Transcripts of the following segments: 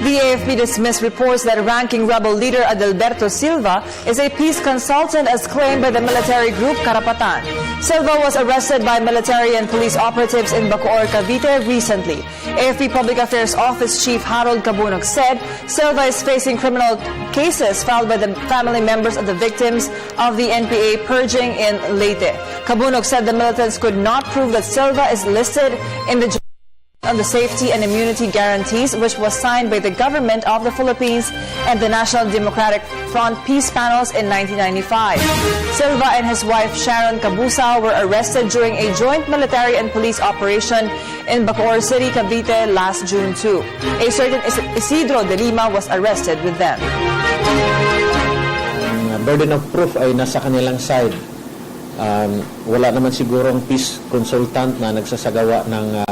The AFP dismissed reports that ranking rebel leader Adalberto Silva is a peace consultant as claimed by the military group Karapatan. Silva was arrested by military and police operatives in Bacoor, Cavite recently. AFP Public Affairs Office Chief Harold Cabunog said Silva is facing criminal cases filed by the family members of the victims of the NPA purging in Leyte. Cabunog said the militants could not prove that Silva is listed in the on the safety and immunity guarantees, which was signed by the government of the Philippines and the National Democratic Front peace panels in 1995. Silva and his wife Sharon Cabusao were arrested during a joint military and police operation in Bacoor City, Cavite last June 2. A certain Isidro de Lima was arrested with them. Burden of proof ay nasa kanilang side. Wala naman sigurong peace consultant na nagsasagawa ng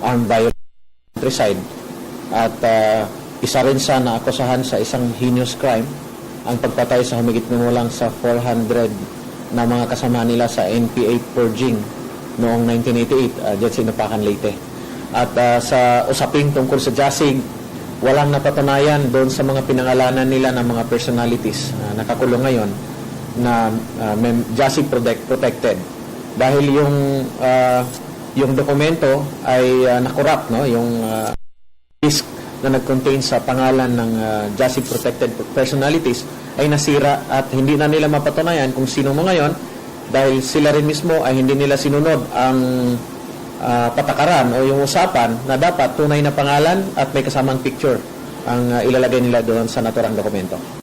armed violence countryside at isa rin sa naakusahan sa isang heinous crime ang pagpatay sa humigit kumulang sa 400 na mga kasama nila sa NPA purging noong 1988 dyan sa Inapacan, Leyte. At sa usaping tungkol sa Jasig, walang napatunayan doon sa mga pinangalanan nila ng mga personalities nakakulong ngayon na Jasig protected dahil yung dokumento ay nakorrupt, no? Yung disk na nag-contain sa pangalan ng Jasig protected personalities ay nasira at hindi na nila mapatunayan kung sino mo ngayon dahil sila rin mismo ay hindi nila sinunod ang patakaran o yung usapan na dapat tunay na pangalan at may kasamang picture ang ilalagay nila doon sa naturang dokumento.